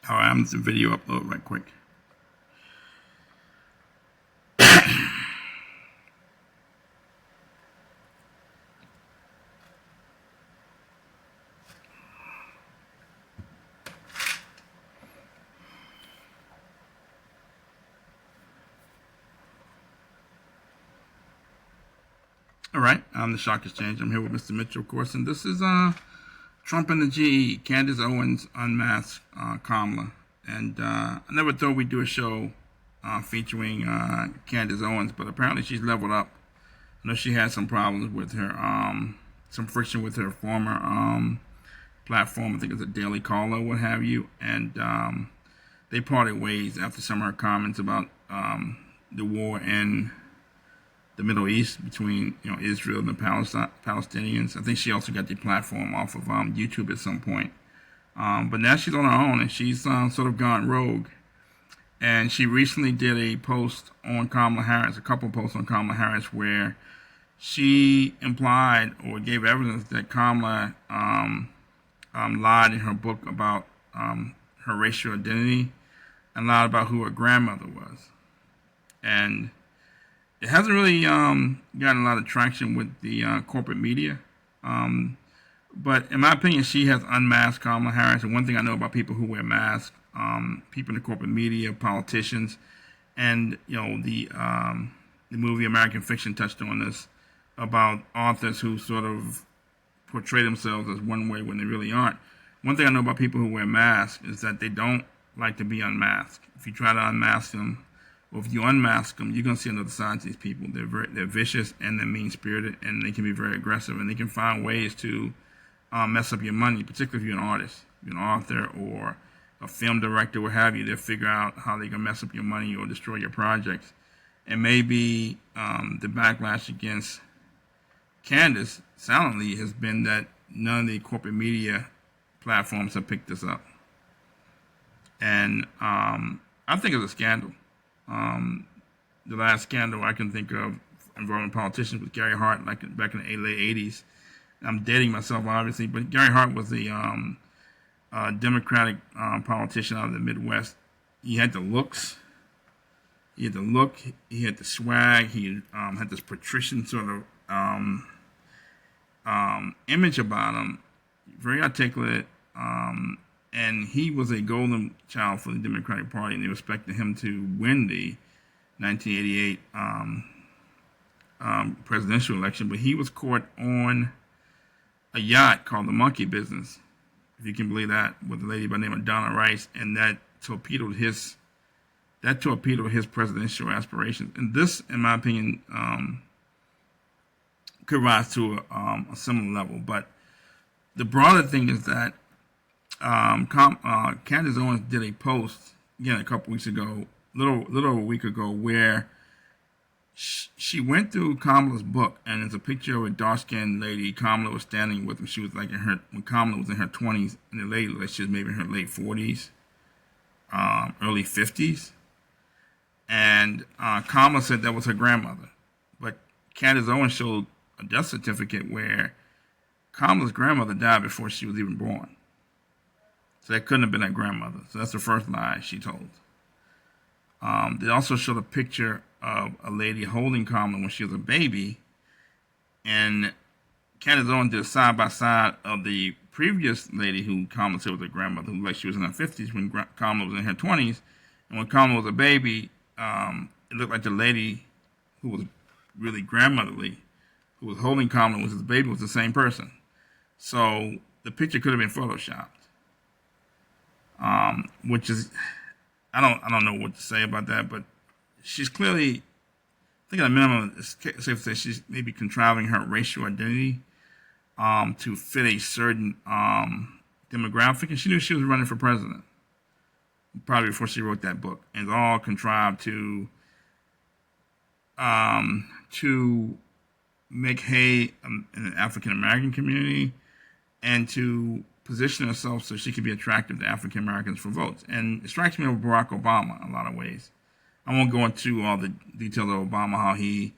All right, I'm just a video upload right quick. All right, I'm the Shock Exchange. I'm here with Mr. Mitchell, of course, and this is Trump and the GE, Candace Owens, Unmasks, Kamala. And I never thought we'd do a show featuring Candace Owens, but apparently she's leveled up. I know she had some problems with her, some friction with her former platform. I think it's a Daily Caller, what have you. And they parted ways after some of her comments about the war in the Middle East between Israel and the Palestinians. I think she also got the platform off of YouTube at some point. But now she's on her own, and she's sort of gone rogue. And she recently did a post on Kamala Harris, a couple of posts on Kamala Harris, where she implied or gave evidence that Kamala lied in her book about her racial identity and lied about who her grandmother was. And it hasn't really gotten a lot of traction with the corporate media. But in my opinion, she has unmasked Kamala Harris. And one thing I know about people who wear masks, people in the corporate media, politicians, and the movie American Fiction touched on this about authors who sort of portray themselves as one way when they really aren't. One thing I know about people who wear masks is that they don't like to be unmasked. If you try to unmask them, or if you unmask them, you're going to see another side to these people. They're vicious and they're mean-spirited, and they can be very aggressive, and they can find ways to mess up your money, particularly if you're an artist, you're an author, or a film director, what have you. They'll figure out how they can mess up your money or destroy your projects. And maybe the backlash against Candace, silently, has been that none of the corporate media platforms have picked this up. And I think it's a scandal. The last scandal I can think of involving politicians was Gary Hart, back in the late 80s. I'm dating myself, obviously, but Gary Hart was a Democratic politician out of the Midwest. He had the looks. He had the look. He had the swag. He had this patrician sort of image about him. Very articulate. And he was a golden child for the Democratic Party, and they expected him to win the 1988 presidential election. But he was caught on a yacht called the Monkey Business, if you can believe that, with a lady by the name of Donna Rice, and that torpedoed his presidential aspirations. And this, in my opinion, could rise to a similar level. But the broader thing is that Candace Owens did a post again a couple weeks ago, little over a week ago, where she went through Kamala's book, and there's a picture of a dark-skinned lady. Kamala was standing with her. She was like when Kamala was in her 20s, and the lady, like she was maybe in her late 40s, early 50s. And Kamala said that was her grandmother, but Candace Owens showed a death certificate where Kamala's grandmother died before she was even born. So that couldn't have been her grandmother. So that's the first lie she told. They also showed a picture of a lady holding Kamala when she was a baby. And Candace Owens did a side-by-side of the previous lady who Kamala said was her grandmother, who like she was in her 50s when Kamala was in her 20s. And when Kamala was a baby, it looked like the lady who was really grandmotherly, who was holding Kamala when she was a baby, was the same person. So the picture could have been photoshopped. Which is, I don't know what to say about that, but she's clearly, I think at a minimum, it's safe to say she's maybe contriving her racial identity to fit a certain demographic, and she knew she was running for president probably before she wrote that book, and it's all contrived to make hay in the African American community and to position herself so she could be attractive to African Americans for votes. And it strikes me of Barack Obama in a lot of ways. I won't go into all the details of Obama, how he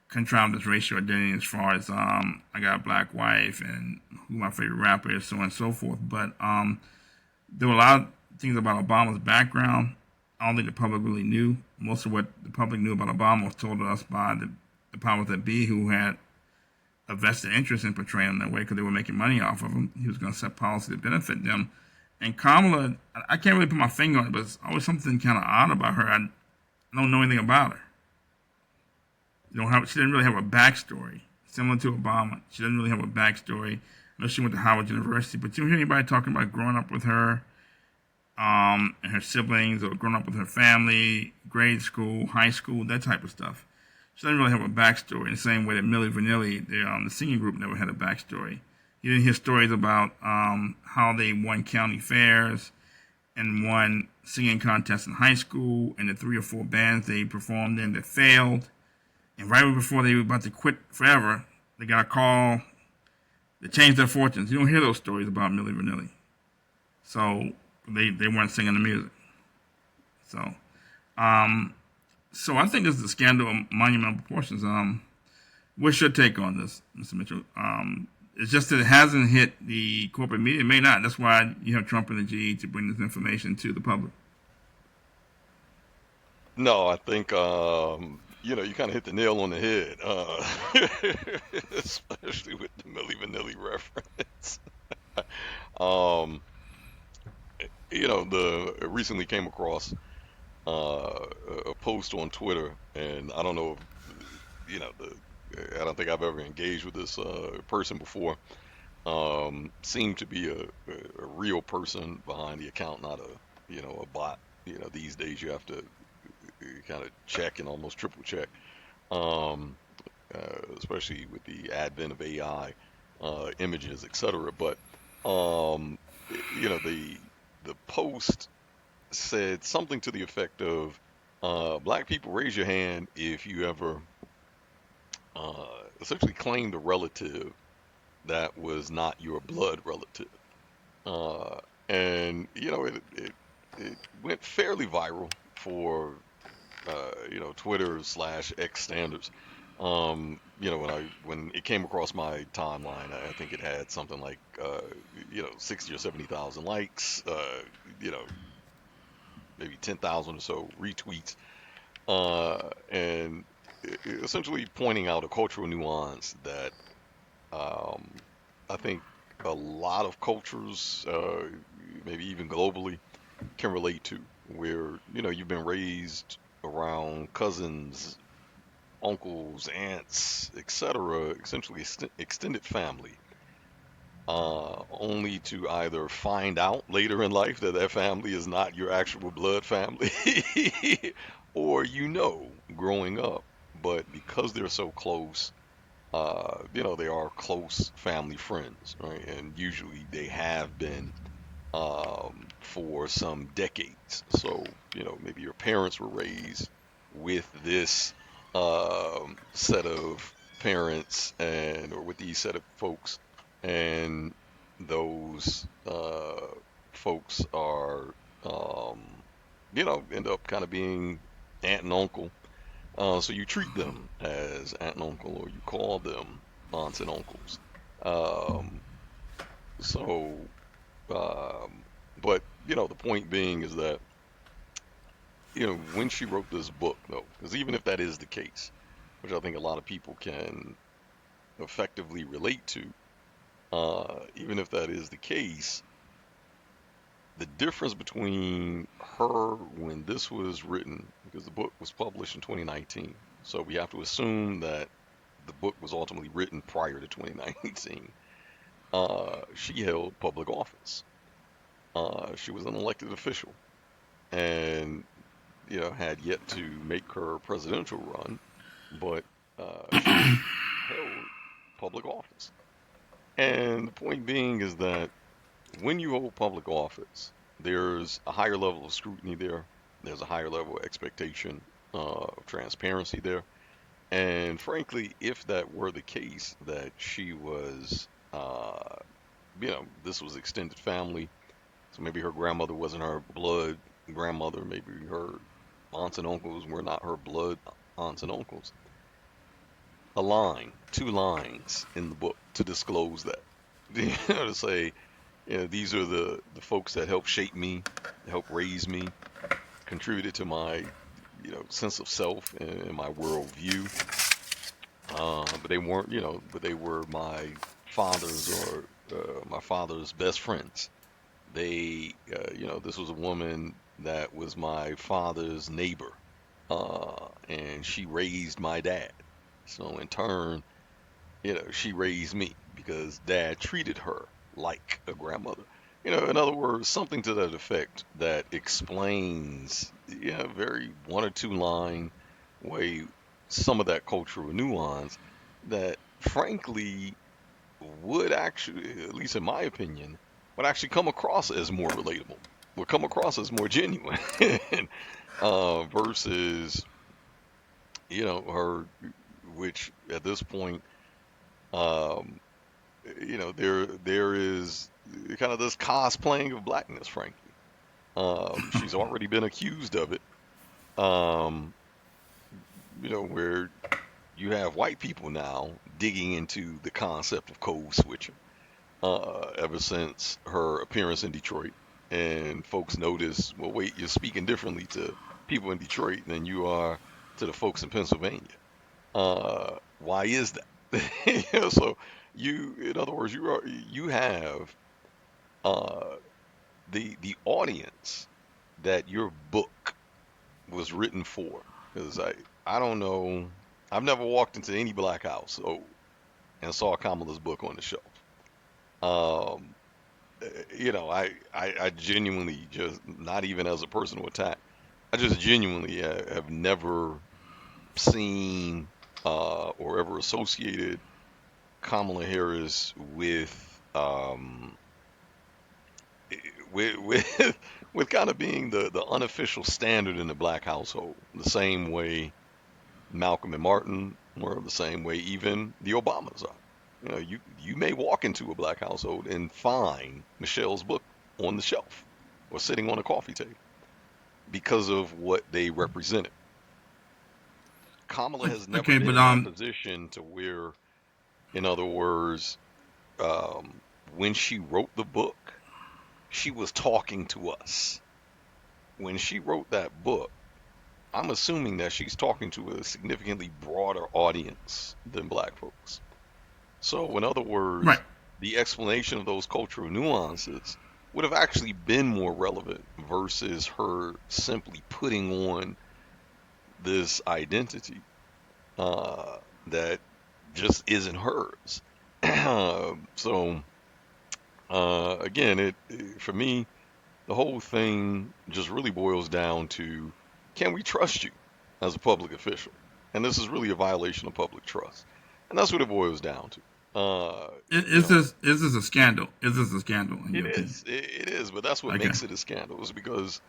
contrived his racial identity as far as I got a black wife and who my favorite rapper is, so on and so forth. But there were a lot of things about Obama's background, I don't think the public really knew. Most of what the public knew about Obama was told to us by the powers that be, who had a vested interest in portraying him that way because they were making money off of him. He was going to set policy to benefit them. And Kamala, I can't really put my finger on it, but it's always something kind of odd about her. I don't know anything about her. She didn't really have a backstory. Similar to Obama, she doesn't really have a backstory. I know she went to Howard University, but you don't hear anybody talking about growing up with her and her siblings, or growing up with her family, grade school, high school, that type of stuff. She doesn't really have a backstory in the same way that Milli Vanilli, the singing group, never had a backstory. You didn't hear stories about how they won county fairs and won singing contests in high school, and the 3 or 4 bands they performed in that failed. And right before they were about to quit forever, they got a call that changed their fortunes. You don't hear those stories about Milli Vanilli. So they weren't singing the music. So I think this is a scandal of monumental proportions. What's your take on this, Mr. Mitchell? It's just that it hasn't hit the corporate media. It may not. That's why you have Trump and the GE to bring this information to the public. No, I think you kind of hit the nail on the head, especially with the Milli Vanilli reference. um, the recently came across a post on Twitter, and I don't know if I don't think I've ever engaged with this person before. Seemed to be a real person behind the account, not a bot. These days you have to kind of check and almost triple check, um, especially with the advent of AI, images, etc. But um, the post said something to the effect of, "Black people, raise your hand if you ever essentially claimed a relative that was not your blood relative." Uh, and it went fairly viral for Twitter/X standards. When it came across my timeline, I think it had something like 60 or 70,000 likes, you know, maybe 10,000 or so retweets, and essentially pointing out a cultural nuance that um, I think a lot of cultures, maybe even globally, can relate to, where you've been raised around cousins, uncles, aunts, etc., essentially extended family, only to either find out later in life that that family is not your actual blood family, or growing up, but because they're so close, they are close family friends, right? And usually they have been for some decades. So, maybe your parents were raised with this set of parents or with these set of folks, and those folks are, um, end up kind of being aunt and uncle. So you treat them as aunt and uncle, or you call them aunts and uncles. Um, so, um, but the point being is that when she wrote this book, though, because even if that is the case, which I think a lot of people can effectively relate to, even if that is the case, the difference between her when this was written, because the book was published in 2019, so we have to assume that the book was ultimately written prior to 2019. She held public office. She was an elected official, and had yet to make her presidential run, but she held public office. And the point being is that when you hold public office, there's a higher level of scrutiny there. There's a higher level of expectation of transparency there. And frankly, if that were the case, that she was, this was extended family, so maybe her grandmother wasn't her blood grandmother, maybe her aunts and uncles were not her blood aunts and uncles. A line, 2 lines in the book to disclose that, to say, these are the folks that helped shape me, helped raise me, contributed to my, sense of self and my worldview. But they weren't, but they were my father's or my father's best friends. This was a woman that was my father's neighbor, and she raised my dad. So in turn, she raised me because dad treated her like a grandmother. In other words, something to that effect that explains, very one or two line way some of that cultural nuance that frankly would actually, at least in my opinion, would actually come across as more relatable, would come across as more genuine, versus, her, which at this point, um, there is kind of this cosplaying of blackness, frankly. She's already been accused of it. Um, where you have white people now digging into the concept of code switching, ever since her appearance in Detroit. And folks notice, well, wait, you're speaking differently to people in Detroit than you are to the folks in Pennsylvania. Why is that? So in other words, you have uh, the audience that your book was written for. Because I don't know, I've never walked into any black house and saw Kamala's book on the shelf. Um, I genuinely just, not even as a personal attack, I just genuinely have never seen or ever associated Kamala Harris with with kind of being the unofficial standard in the black household, the same way Malcolm and Martin were, the same way even the Obamas are. You may walk into a black household and find Michelle's book on the shelf or sitting on a coffee table because of what they represented. Kamala has never Okay, been but in that position to where, in other words, um, when she wrote the book, she was talking to us. When she wrote that book, I'm assuming that she's talking to a significantly broader audience than black folks. So, in other right. words, the explanation of those cultural nuances would have actually been more relevant versus her simply putting on this identity uh, that just isn't hers. So, again, for me, the whole thing just really boils down to, can we trust you as a public official? And this is really a violation of public trust. And that's what it boils down to. Uh, you know, Is this a scandal? Is this a scandal in it your opinion? is. It is, but that's what Okay. makes it a scandal is because,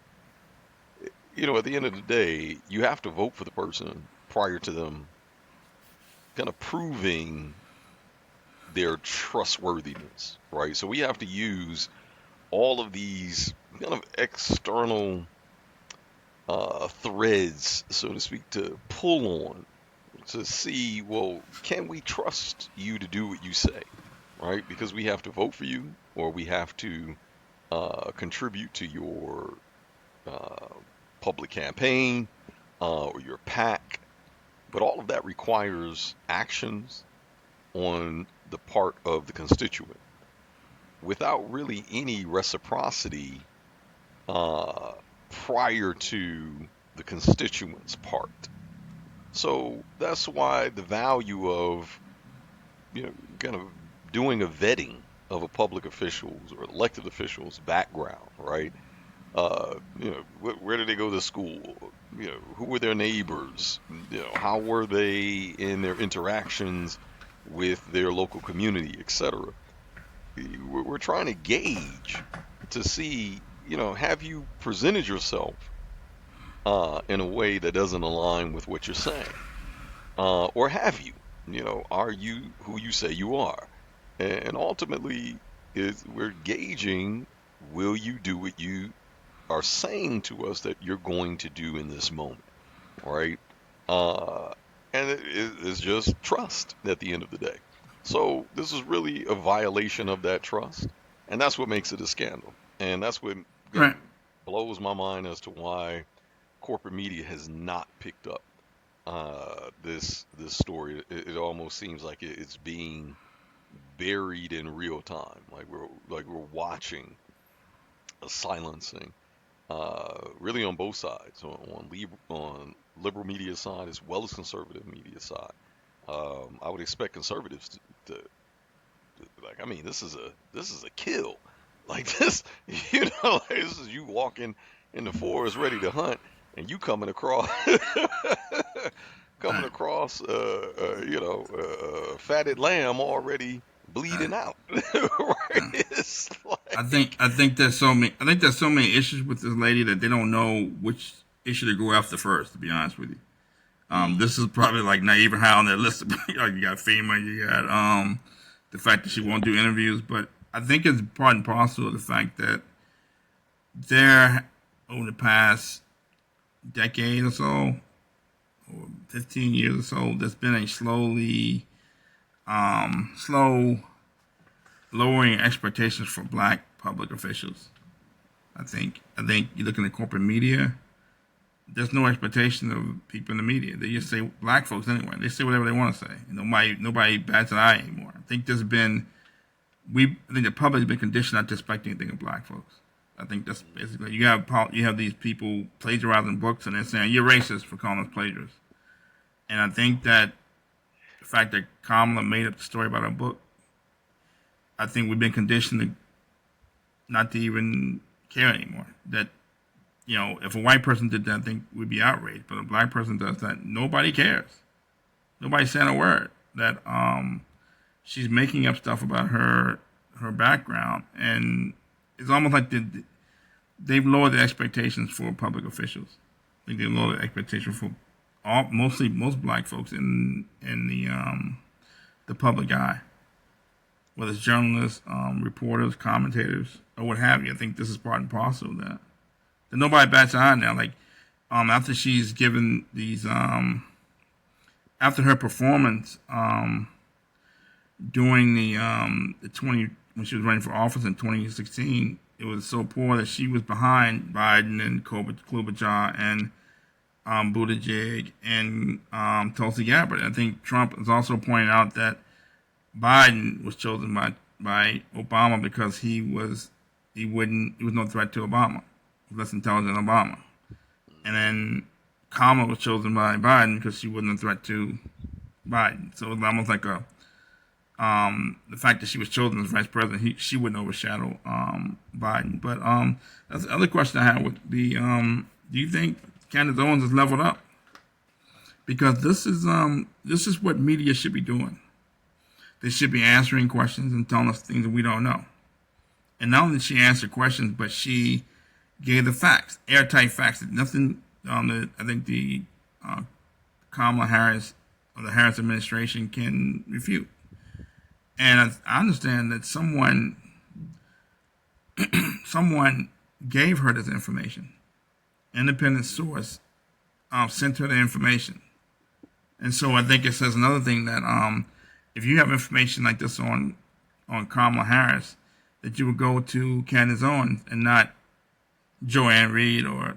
at the end of the day, you have to vote for the person prior to them kind of proving their trustworthiness, right? So we have to use all of these kind of external threads, so to speak, to pull on to see, well, can we trust you to do what you say, right? Because we have to vote for you, or we have to contribute to your uh, public campaign or your PAC. But all of that requires actions on the part of the constituent without really any reciprocity uh, prior to the constituent's part. So that's why the value of, kind of doing a vetting of a public official's or elected official's background, right? Where did they go to school? Who were their neighbors? How were they in their interactions with their local community, etc. We're trying to gauge to see, have you presented yourself in a way that doesn't align with what you're saying? Or have you? Are you who you say you are? And ultimately, we're gauging, will you do what you are saying to us that you're going to do in this moment, right? Uh, and it's just trust at the end of the day. So this is really a violation of that trust. And that's what makes it a scandal. And that's what Right. blows my mind as to why corporate media has not picked up this story. It almost seems like it's being buried in real time. Like we're watching a silencing, really on both sides, on liberal media side as well as conservative media side. I would expect conservatives to like. I mean, this is a kill. Like this, like this is you walking in the forest ready to hunt, and you coming across coming Right. across fatted lamb already bleeding out. Right? Yeah. It's I like think I think there's so many issues with this lady that they don't know which issue to go after first. To be honest with you, mm, this is probably like not even high on their list. Like you got FEMA, you got the fact that she won't do interviews, but I think it's part and parcel of the fact that there over the past decade or so, or 15 years or so, there's been a slow lowering expectations for black public officials. I think you look in the corporate media, there's no expectation of people in the media. They just say black folks anyway. They say whatever they want to say. Nobody bats an eye anymore. I think the public has been conditioned not to expect anything of black folks. I think that's basically you have these people plagiarizing books and they're saying you're racist for calling us plagiarists. And I think that the fact that Kamala made up the story about her book, I think we've been conditioned to not to even care anymore. That if a white person did that, I think we'd be outraged. But if a black person does that, nobody cares. Nobody's saying a word. That she's making up stuff about her background, and it's almost like they've lowered the expectations for public officials. I think they've lowered the expectation for most black folks in the public eye, whether it's journalists, reporters, commentators, or what have you. I think this is part and parcel of that. That nobody bats an eye now. Like after she's given these after her performance during the 20 when she was running for office in 2016, it was so poor that she was behind Biden and Klobuchar and Buttigieg and Tulsi Gabbard. I think Trump has also pointed out that Biden was chosen by Obama because he was no threat to Obama, less intelligent than Obama, and then Kamala was chosen by Biden because she wasn't a threat to Biden. So it was almost like the fact that she was chosen as vice president, she wouldn't overshadow Biden. But that's the other question I had with the do you think Candace Owens has leveled up? Because this is what media should be doing. They should be answering questions and telling us things that we don't know. And not only did she answer questions, but she gave the facts, airtight facts. Nothing I think the Kamala Harris or the Harris administration can refute. And I understand that someone gave her this information. Independent source sent her the information. And so I think it says another thing that if you have information like this on Kamala Harris, that you would go to Candace Owens and not Joanne Reed or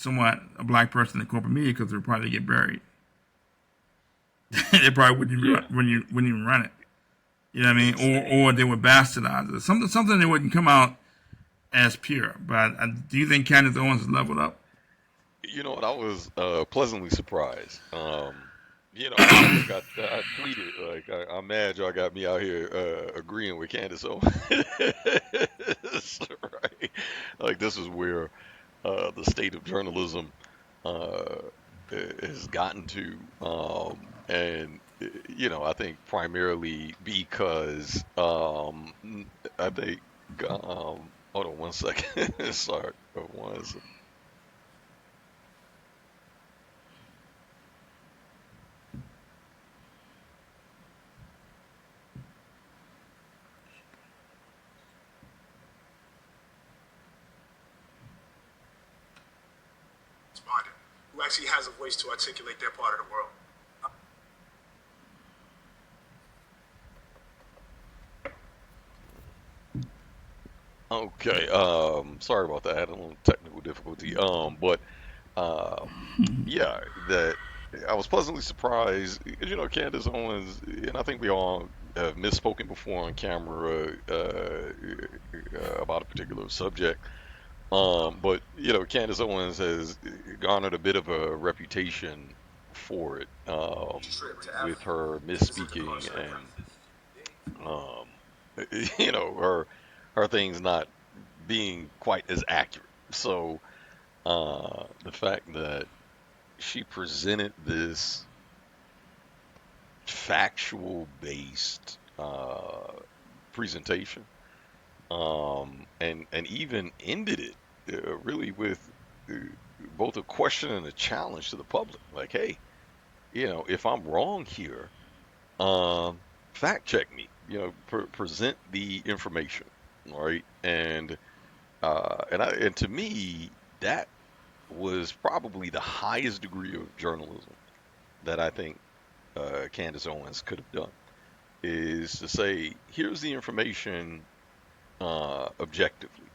a black person in corporate media because they'd probably get buried. They probably wouldn't even run it. You know what I mean? Or they would bastardize it. Something that wouldn't come out as pure. But do you think Candace Owens has leveled up? You know what? I was pleasantly surprised. I think I tweeted like I'm mad y'all got me out here agreeing with Candace Owens. Right? Like this is where the state of journalism uh, has gotten to, and I think primarily because I think hold on one second. Sorry, one second. Respondent, who actually has a voice to articulate their part of the world. Okay. Sorry about that. I had a little technical difficulty. But yeah, that I was pleasantly surprised. Candace Owens, and I think we all have misspoken before on camera about a particular subject. But Candace Owens has garnered a bit of a reputation for it, Trip to with Africa. her Visit the misspeaking Carson and breakfast. um, her things not being quite as accurate. So the fact that she presented this factual based presentation, and even ended it really with uh, both a question and a challenge to the public. Like, hey, if I'm wrong here, um, fact check me. Present the information, right? And to me, that was probably the highest degree of journalism that I think Candace Owens could have done, is to say, here's the information objectively.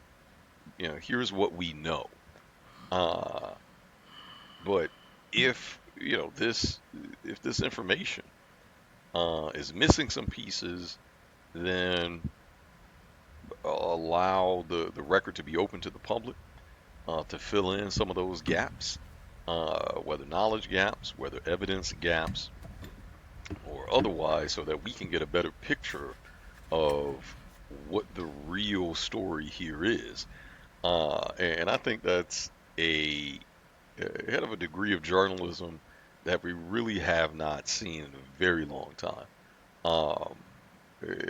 Here's what we know. Uh, but if this information is missing some pieces, then allow the record to be open to the public to fill in some of those gaps, whether knowledge gaps, whether evidence gaps, or otherwise, so that we can get a better picture of what the real story here is. And I think that's a head of a degree of journalism that we really have not seen in a very long time, um,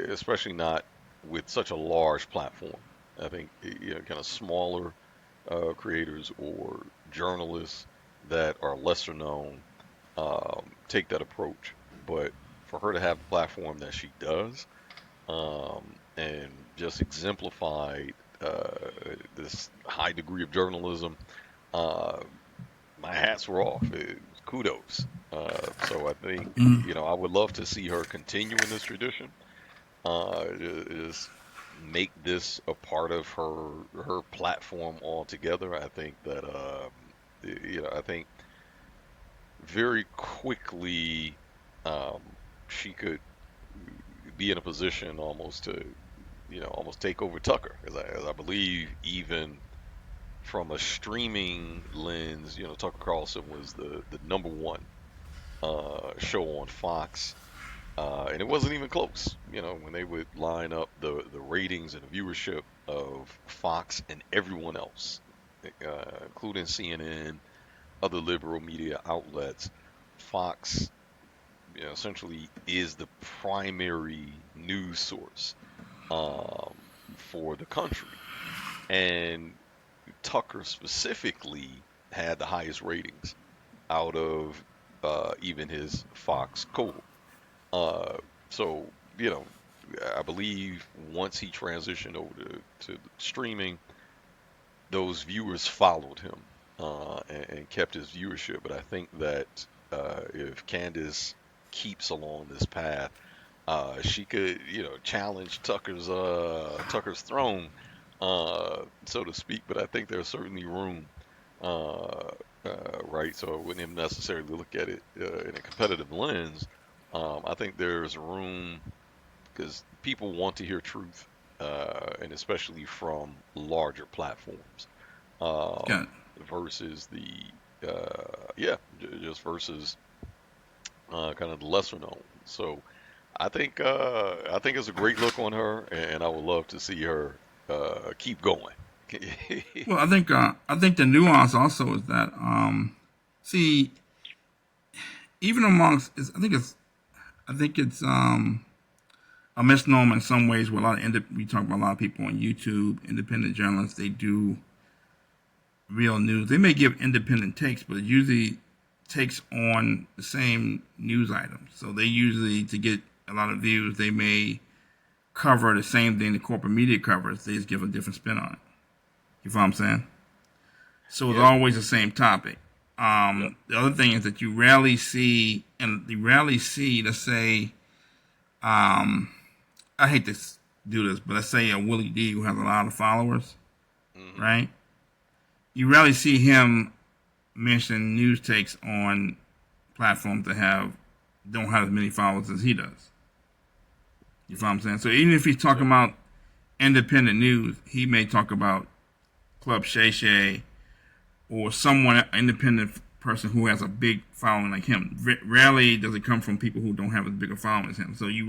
especially not with such a large platform. I think kind of smaller creators or journalists that are lesser known take that approach. But for her to have the platform that she does, and just exemplified this high degree of journalism, uh, my hats were off. Kudos. So I think I would love to see her continue in this tradition. Is make this a part of her platform altogether. I think that I think very quickly um, she could be in a position almost to almost take over Tucker, as I believe even from a streaming lens, Tucker Carlson was the number one show on Fox, and it wasn't even close. When they would line up the ratings and the viewership of Fox and everyone else, including CNN, other liberal media outlets, Fox, essentially is the primary news source um, for the country, and Tucker specifically had the highest ratings out of even his Fox cohort. Uh, so, you know, I believe once he transitioned over to streaming, those viewers followed him and kept his viewership. But I think that if Candace keeps along this path, she could, challenge Tucker's throne, so to speak. But I think there's certainly room, right? So I wouldn't even necessarily look at it in a competitive lens. I think there's room because people want to hear truth, and especially from larger platforms, um, Got versus yeah, just versus kind of the lesser known. So I think it's a great look on her, and I would love to see her keep going. well. I think the nuance also is that see, even amongst I think it's a misnomer in some ways. Where a lot of we talk about a lot of people on YouTube, independent journalists, they do real news. They may give independent takes, but it usually takes on the same news items. So they usually, to get a lot of views, they may cover the same thing the corporate media covers. They just give a different spin on it. You follow what I'm saying? So it's Yeah, always the same topic. yeah, The other thing is that you rarely see, let's say, I hate this. do this, but let's say a Willie D who has a lot of followers, Hmm. right? You rarely see him mention news takes on platforms that don't have as many followers as he does. You follow what I'm saying? So even if he's talking about independent news, he may talk about Club Shay Shay or someone, an independent person who has a big following like him. Rarely does it come from people who don't have as big a following as him. So the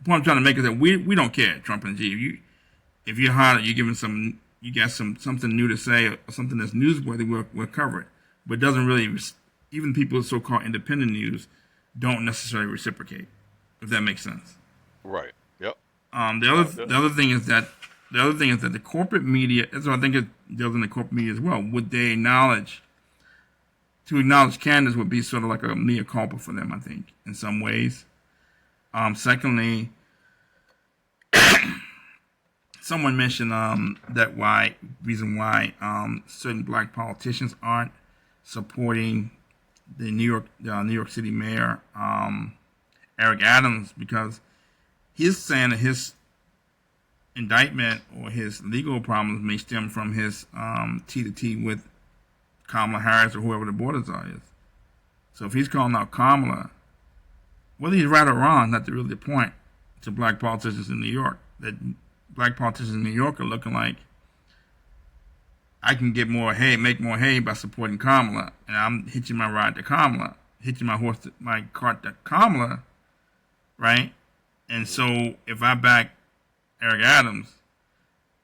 point I'm trying to make is that we don't care, Trump and G. If you're hot, you're giving you got something new to say or something that's newsworthy, we'll cover it. But it doesn't really, even people so-called independent news don't necessarily reciprocate, if that makes sense. Right. Yep. The other thing is that the corporate media. That's what I think it deals in the corporate media as well. Would they acknowledge Candace would be sort of like a mea culpa for them, I think, in some ways. Secondly, someone mentioned reason why certain black politicians aren't supporting the New York City mayor Eric Adams, because he's saying that his indictment or his legal problems may stem from his T to T with Kamala Harris or whoever the border czar is. So if he's calling out Kamala, whether he's right or wrong, not really the point to black politicians in New York. That black politicians in New York are looking like, I can get more hay, make more hay by supporting Kamala, and I'm hitching my ride to Kamala, hitching my cart to Kamala, right? And so if I back Eric Adams,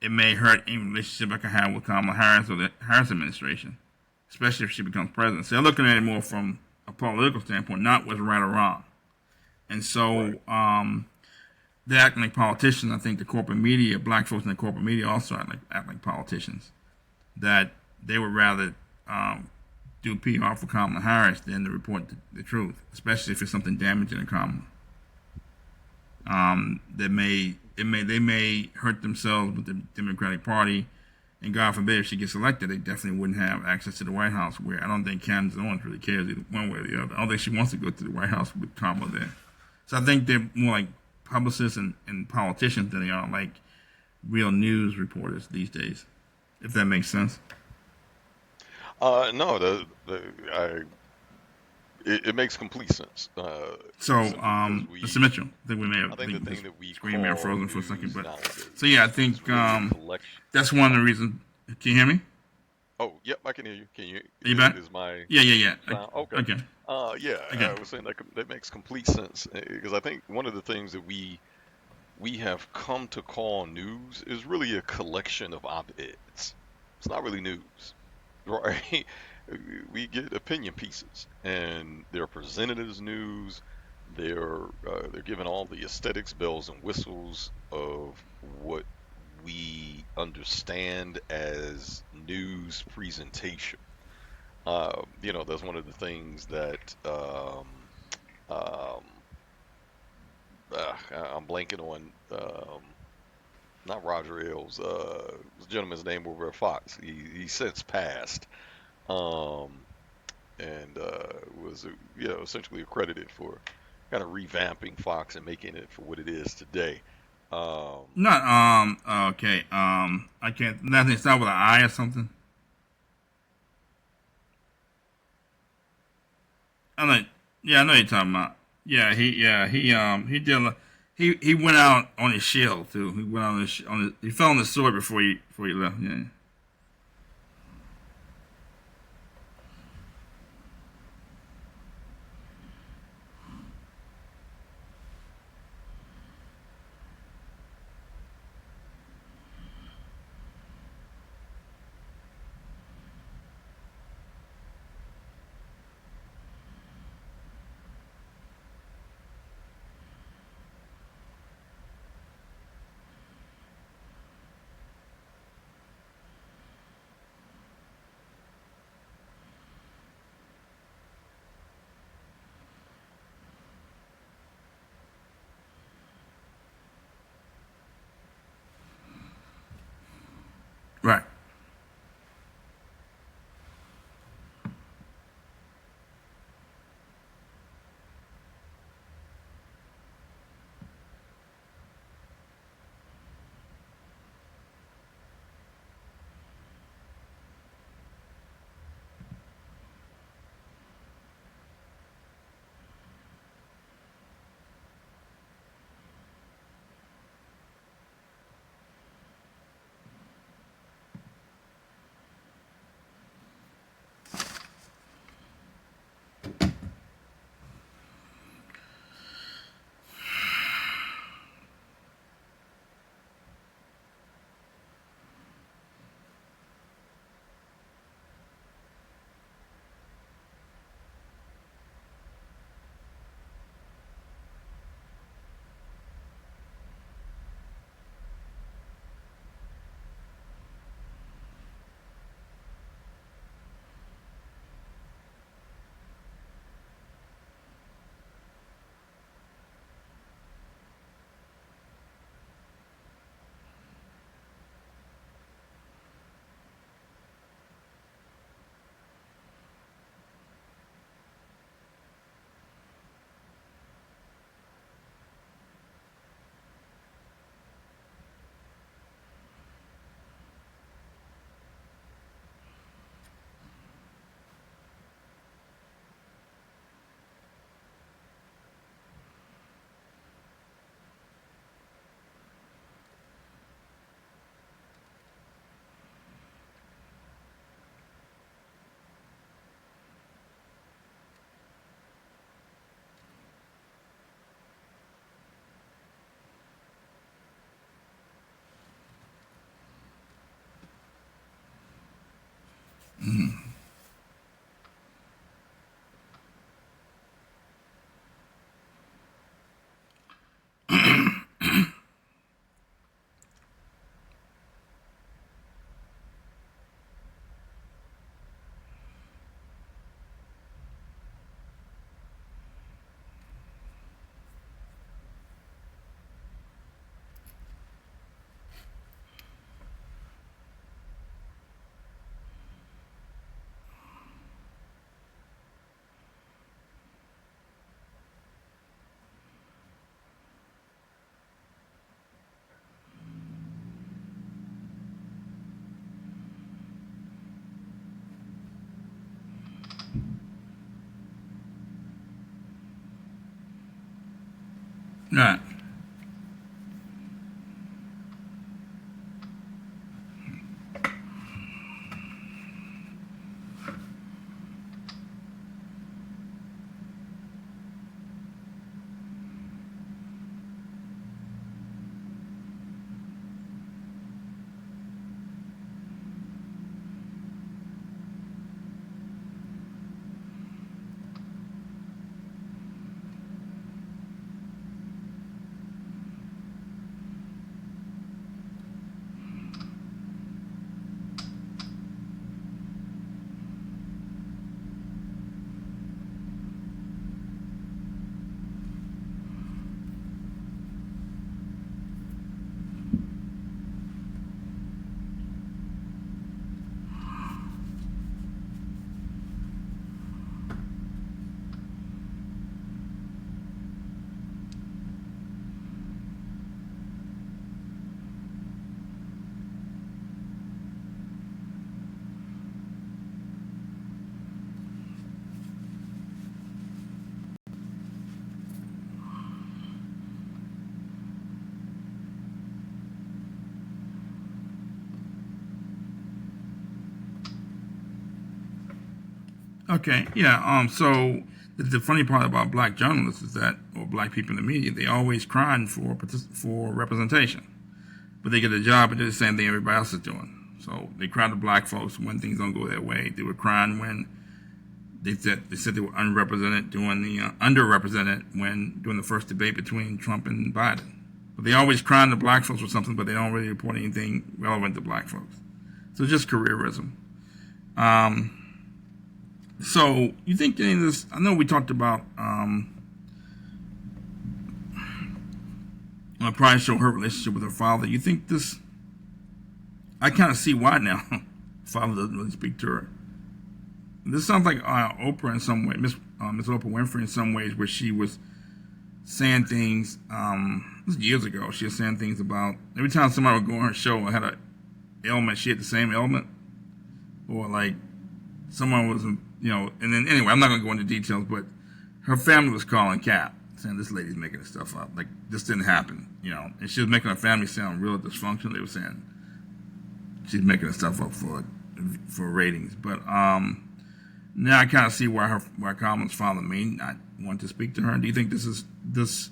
it may hurt any relationship I can have with Kamala Harris or the Harris administration, especially if she becomes president. So they're looking at it more from a political standpoint, not what's right or wrong. And so they're acting like politicians. I think the corporate media, black folks in the corporate media also act like politicians, that they would rather do PR for Kamala Harris than to report the truth, especially if it's something damaging to Kamala. They may hurt themselves with the Democratic Party, and God forbid if she gets elected, they definitely wouldn't have access to the White House. Where I don't think Candace Owens really cares either one way or the other. I don't think she wants to go to the White House with Kamala there. So I think they're more like publicists and politicians than they are like real news reporters these days, if that makes sense. No, it makes complete sense. So, Simply because Mr. Mitchell, I think we may have. I think the thing that we screen may have call frozen for a second, news but nowadays so yeah, I think is really a collection. that's one of the reasons. Can you hear me? Oh, yep, I can hear you. Can you? Are you back? Is my Yeah. sound okay? Okay. Yeah, Okay. I was saying that makes complete sense because I think one of the things that we have come to call news is really a collection of op-eds. It's not really news, right? We get opinion pieces, and they're presented as news. They're given all the aesthetics, bells and whistles of what we understand as news presentation. That's one of the things that um, I'm blanking on. Not Roger Ailes. The gentleman's name over at Fox. He since passed. Um, and was essentially accredited for kind of revamping Fox and making it for what it is today. Not okay. I can't. Nothing. Start with an I or something. I know. Yeah, I know you're talking about. He did. He went out on his shield too. He went out he fell on the sword before he left. Yeah. Right. Okay, yeah. So the funny part about black journalists is that, or black people in the media, they always crying for representation, but they get a job and do the same thing everybody else is doing. So they cry to black folks when things don't go their way. They were crying when they said they were unrepresented doing the underrepresented when doing the first debate between Trump and Biden. But they always crying to black folks for something, but they don't really report anything relevant to black folks. So it's just careerism. So you think any of this? I know we talked about probably show her relationship with her father. You think this? I kind of see why now. Father doesn't really speak to her. This sounds like Oprah in some way, Miss Oprah Winfrey in some ways, where she was saying things. This was years ago. She was saying things about every time somebody would go on her show and had an ailment, she had the same ailment, or like someone was, and then anyway, I'm not gonna go into details, but her family was calling Cap, saying this lady's making this stuff up. Like this didn't happen, and she was making her family sound real dysfunctional. They were saying she's making this stuff up for ratings, but now I kind of see why Kamala's father may not want to speak to her. Do you think this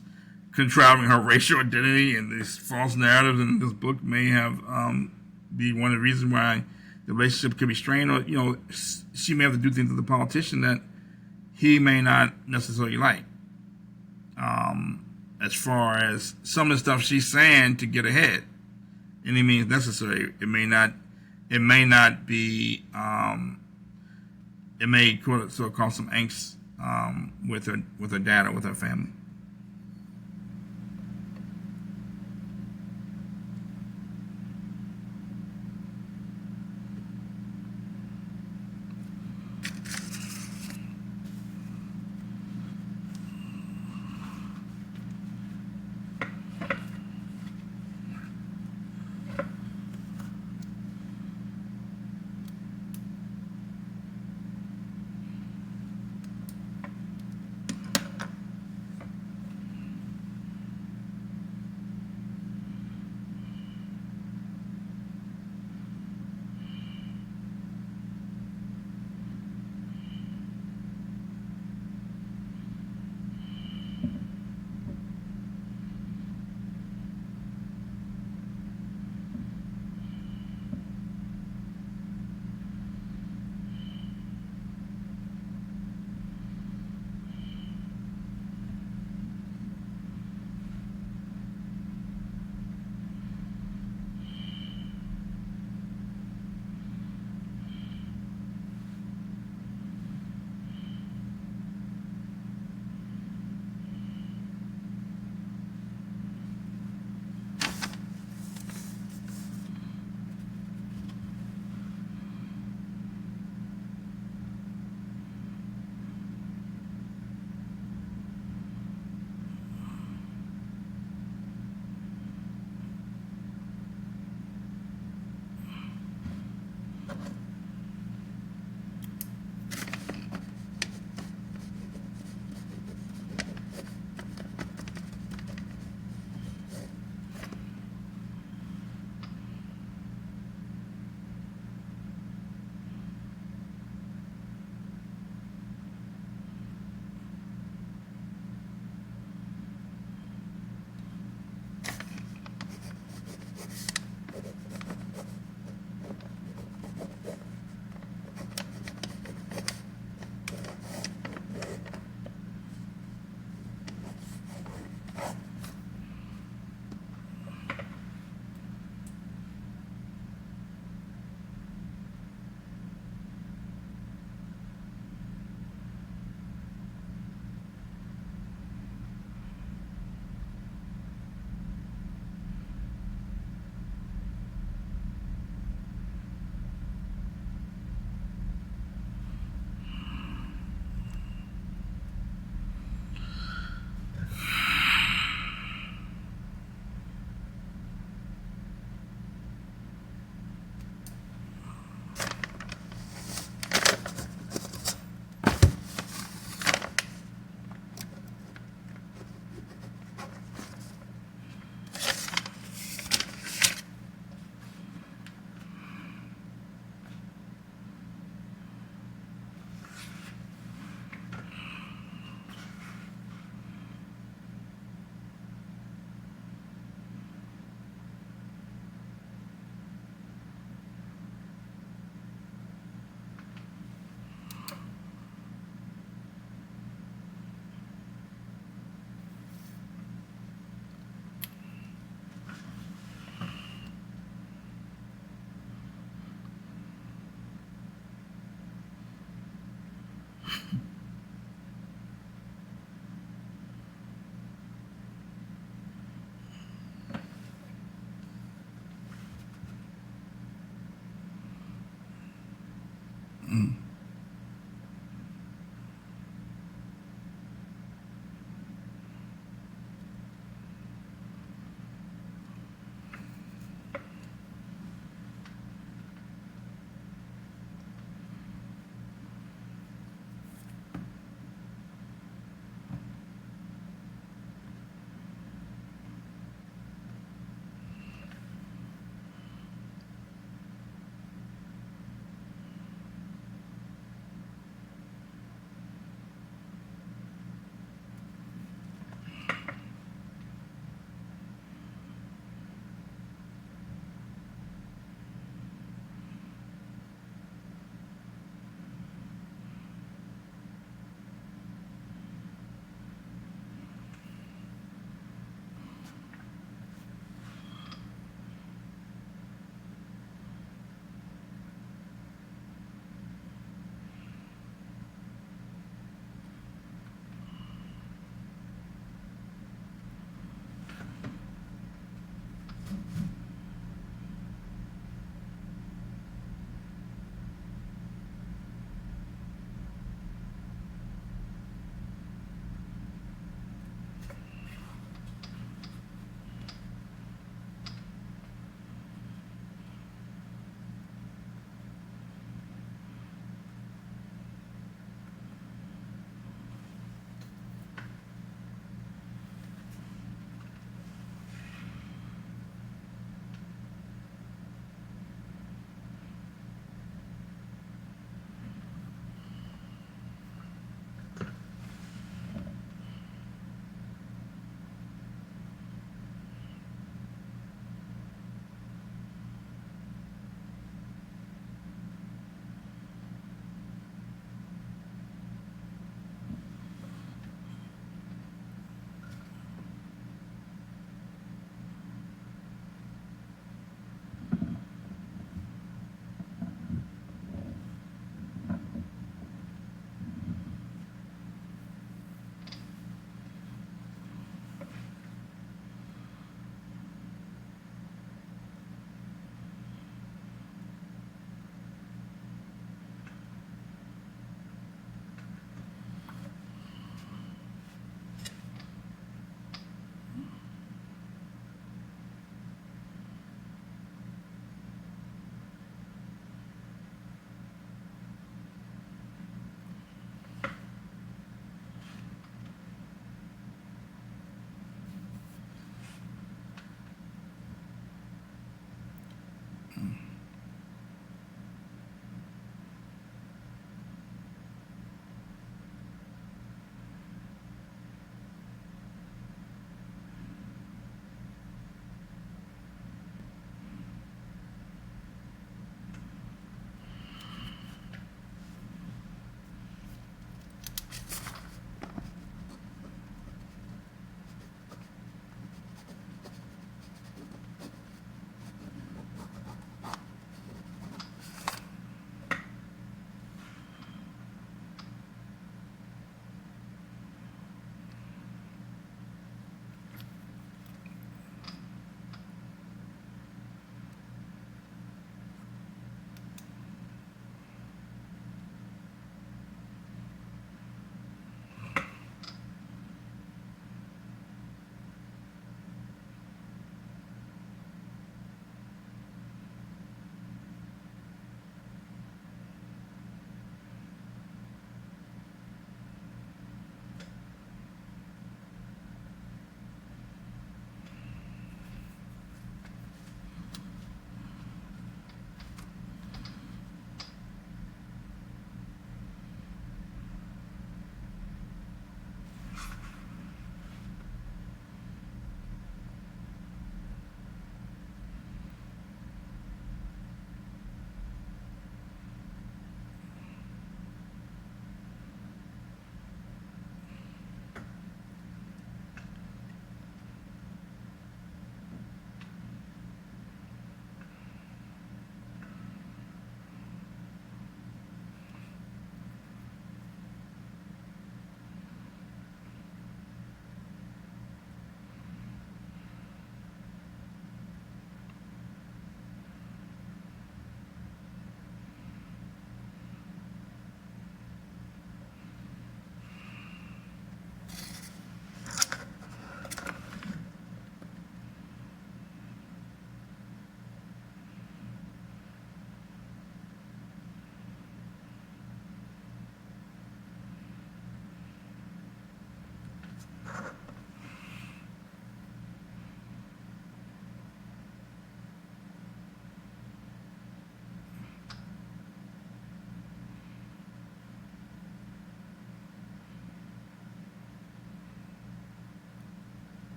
contriving her racial identity and these false narratives in this book may have be one of the reasons why the relationship could be strained, or she may have to do things with the politician that he may not necessarily like. As far as some of the stuff she's saying to get ahead, any means necessary, it may not be. It may sort of cause some angst with her dad or with her family.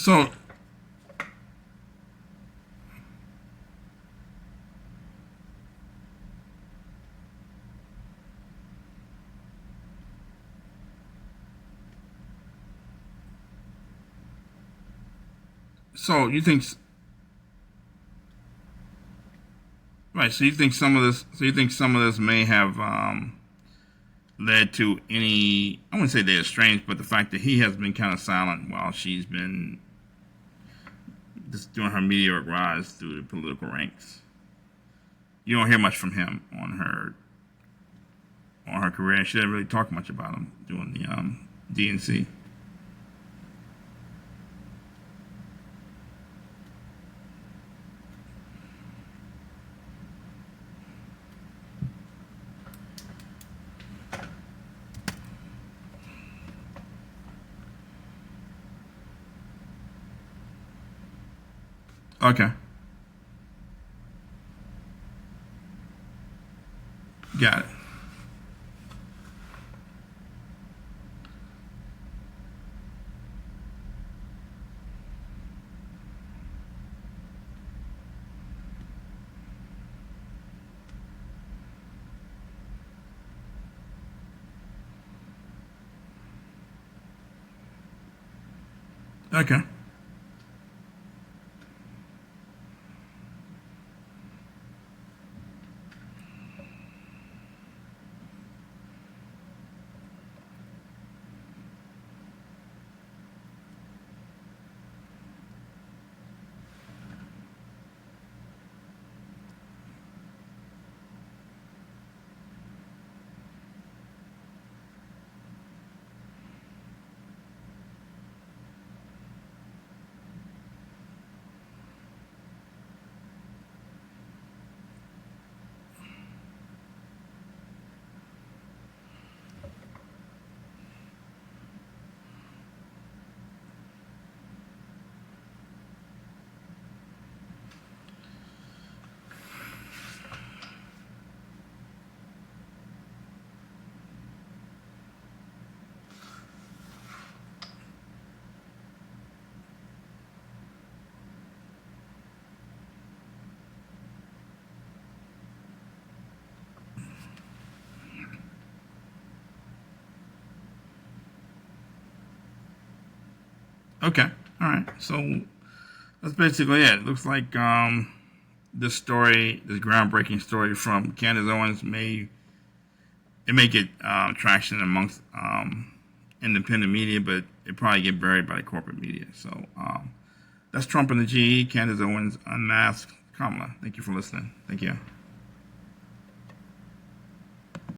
So, so you think, right? So you think some of this? So you think some of this may have led to any? I wouldn't say they're estranged, but the fact that he has been kind of silent while she's been just doing her meteoric rise through the political ranks. You don't hear much from him on her career. She didn't really talk much about him doing the DNC. Okay. Got it. Okay. Okay. All right. So that's basically it. It looks like this story, this groundbreaking story from Candace Owens, may get traction amongst independent media, but it probably get buried by the corporate media. So that's Trump and the GE. Candace Owens, Unmasked, Kamala. Thank you for listening. Thank you.